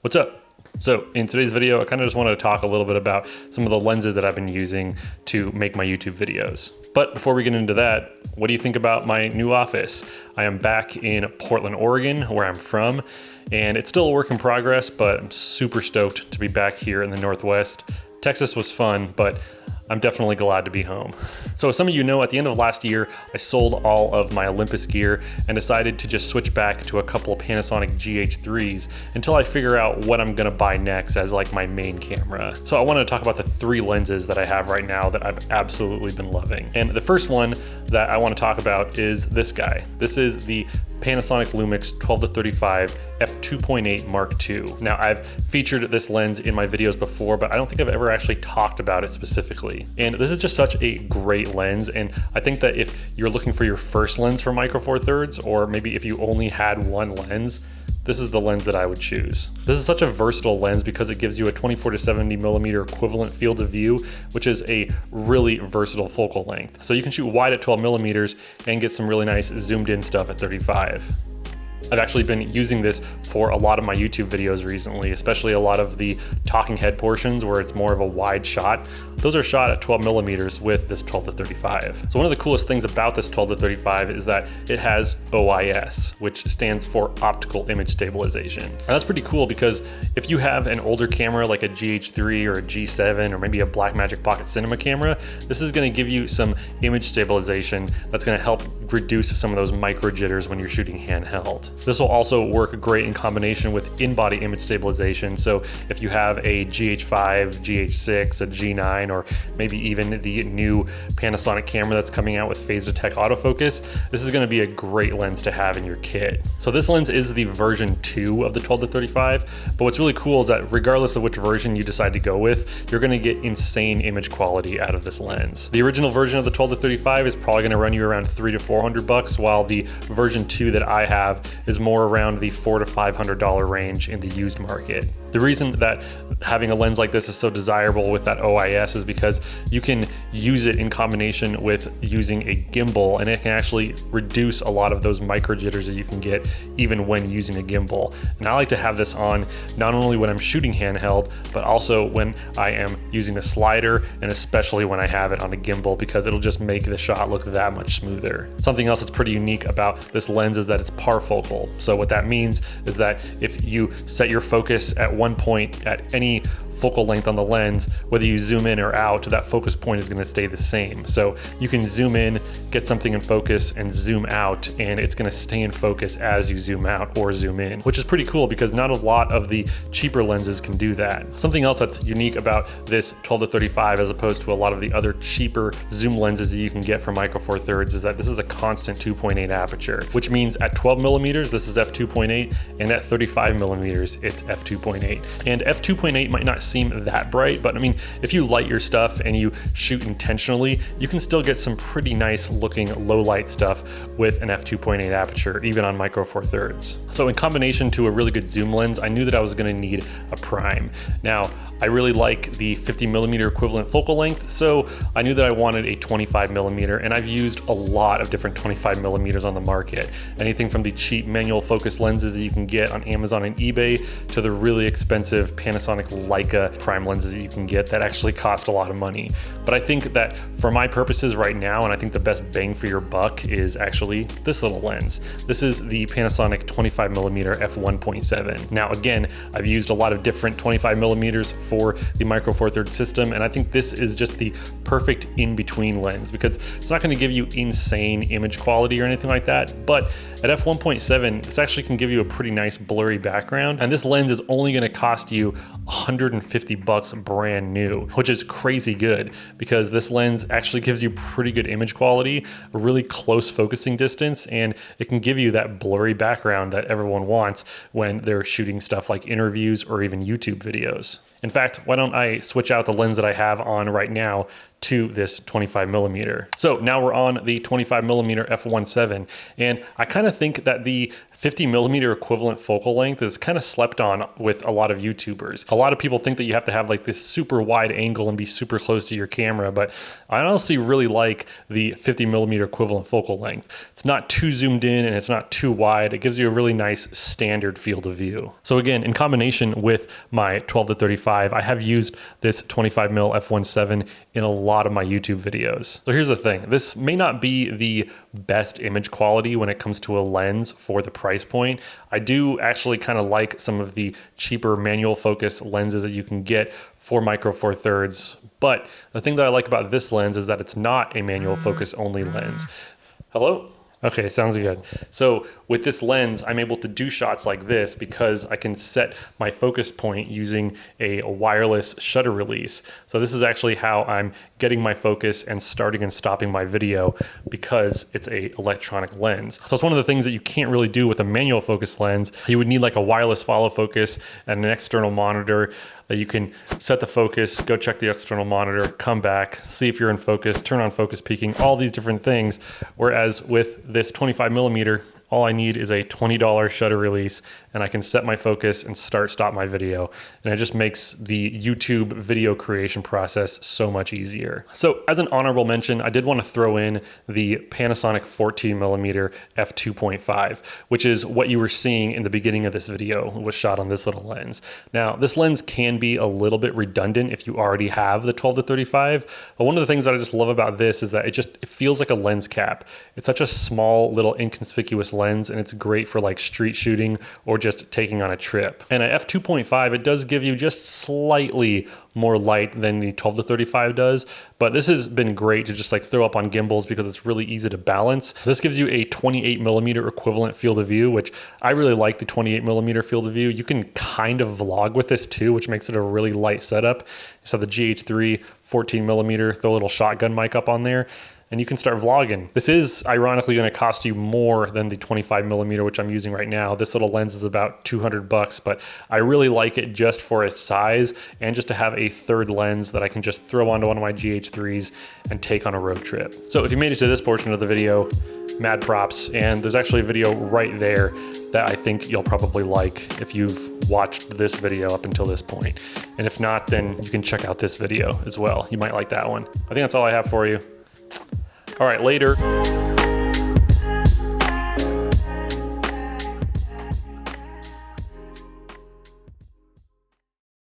What's up? So in today's video, I kind of just wanted to talk a little bit about some of the lenses that I've been using to make my YouTube videos. But before we get into that, what do you think about my new office? I am back in Portland, Oregon, where I'm from, and it's still a work in progress, but I'm super stoked to be back here in the Northwest. Texas was fun, but I'm definitely glad to be home. So as some of you know, at the end of last year, I sold all of my Olympus gear and decided to just switch back to a couple of Panasonic GH3s until I figure out what I'm gonna buy next as like my main camera. So I wanted to talk about the three lenses that I have right now that I've absolutely been loving. And the first one that I want to talk about is this guy. This is the Panasonic Lumix 12-35 f2.8 Mark II. Now I've featured this lens in my videos before, but I don't think I've ever actually talked about it specifically. And this is just such a great lens. And I think that if you're looking for your first lens for Micro Four Thirds, or maybe if you only had one lens, this is the lens that I would choose. This is such a versatile lens because it gives you a 24 to 70 millimeter equivalent field of view, which is a really versatile focal length. So you can shoot wide at 12 millimeters and get some really nice zoomed in stuff at 35. I've actually been using this for a lot of my YouTube videos recently, especially a lot of the talking head portions where it's more of a wide shot. Those are shot at 12 millimeters with this 12-35. So one of the coolest things about this 12-35 is that it has OIS, which stands for optical image stabilization. And that's pretty cool because if you have an older camera like a GH3 or a G7 or maybe a Blackmagic Pocket Cinema camera, this is gonna give you some image stabilization that's gonna help reduce some of those micro jitters when you're shooting handheld. This will also work great in combination with in-body image stabilization. So if you have a GH5, GH6, a G9, or maybe even the new Panasonic camera that's coming out with phase detect autofocus, this is gonna be a great lens to have in your kit. So this lens is the version 2 of the 12-35, but what's really cool is that regardless of which version you decide to go with, you're gonna get insane image quality out of this lens. The original version of the 12-35 is probably gonna run you around $300 to $400, while the version 2 that I have is more around the $400 to $500 range in the used market. The reason that having a lens like this is so desirable with that OIS is because you can use it in combination with using a gimbal, and it can actually reduce a lot of those micro jitters that you can get even when using a gimbal. And I like to have this on not only when I'm shooting handheld, but also when I am using a slider, and especially when I have it on a gimbal, because it'll just make the shot look that much smoother. Something else that's pretty unique about this lens is that it's parfocal. So what that means is that if you set your focus at one point at any focal length on the lens, whether you zoom in or out, that focus point is going to stay the same. So you can zoom in, get something in focus, and zoom out, and it's going to stay in focus as you zoom out or zoom in, which is pretty cool because not a lot of the cheaper lenses can do that. Something else that's unique about this 12-35 as opposed to a lot of the other cheaper zoom lenses that you can get from Micro Four Thirds is that this is a constant 2.8 aperture, which means at 12 millimeters, this is f2.8, and at 35 millimeters, it's f2.8. And f2.8 might not seem that bright, but I mean, if you light your stuff and you shoot intentionally, you can still get some pretty nice looking low light stuff with an f2.8 aperture, even on Micro Four Thirds. So in combination to a really good zoom lens, I knew that I was gonna need a prime. Now, I really like the 50 millimeter equivalent focal length, so I knew that I wanted a 25 millimeter, and I've used a lot of different 25 millimeters on the market. Anything from the cheap manual focus lenses that you can get on Amazon and eBay to the really expensive Panasonic Leica prime lenses that you can get that actually cost a lot of money. But I think that for my purposes right now, and I think the best bang for your buck is actually this little lens. This is the Panasonic 25 millimeter f1.7. Now again, I've used a lot of different 25 millimeters for the Micro Four Thirds system, and I think this is just the perfect in-between lens because it's not going to give you insane image quality or anything like that, but at f1.7 this actually can give you a pretty nice blurry background, and this lens is only going to cost you $150 brand new, which is crazy good because this lens actually gives you pretty good image quality, a really close focusing distance, and it can give you that blurry background that everyone wants when they're shooting stuff like interviews or even YouTube videos. In fact, why don't I switch out the lens that I have on right now to this 25mm. So now we're on the 25mm f1.7, and I kind of think that the 50mm equivalent focal length is kind of slept on with a lot of YouTubers. A lot of people think that you have to have like this super wide angle and be super close to your camera, but I honestly really like the 50mm equivalent focal length. It's not too zoomed in and it's not too wide. It gives you a really nice standard field of view. So again, in combination with my 12-35, I have used this 25mm f1.7 in a lot of my YouTube videos. So here's the thing. This may not be the best image quality when it comes to a lens for the price point. I do actually kind of like some of the cheaper manual focus lenses that you can get for Micro Four Thirds. But the thing that I like about this lens is that it's not a manual focus only lens. Hello? Okay, sounds good. So with this lens, I'm able to do shots like this because I can set my focus point using a wireless shutter release. So this is actually how I'm getting my focus and starting and stopping my video because it's a electronic lens. So it's one of the things that you can't really do with a manual focus lens. You would need like a wireless follow focus and an external monitor that you can set the focus, go check the external monitor, come back, see if you're in focus, turn on focus peaking, all these different things. Whereas with this 25mm, all I need is a $20 shutter release and I can set my focus and stop my video. And it just makes the YouTube video creation process so much easier. So as an honorable mention, I did want to throw in the Panasonic 14mm f2.5, which is what you were seeing in the beginning of this video. It was shot on this little lens. Now, this lens can be a little bit redundant if you already have the 12-35, but one of the things that I just love about this is that it feels like a lens cap. It's such a small little inconspicuous lens, and it's great for like street shooting or just taking on a trip. And at f2.5, it does give you just slightly more light than the 12-35 does, but this has been great to just like throw up on gimbals because it's really easy to balance. This gives you a 28mm equivalent field of view, which I really like the 28mm field of view. You can kind of vlog with this too, which makes it a really light setup. Just have the GH3 14mm, throw a little shotgun mic up on there, and you can start vlogging. This is ironically gonna cost you more than the 25mm, which I'm using right now. This little lens is about $200, but I really like it just for its size and just to have a third lens that I can just throw onto one of my GH3s and take on a road trip. So if you made it to this portion of the video, mad props. And there's actually a video right there that I think you'll probably like if you've watched this video up until this point. And if not, then you can check out this video as well. You might like that one. I think that's all I have for you. All right, later.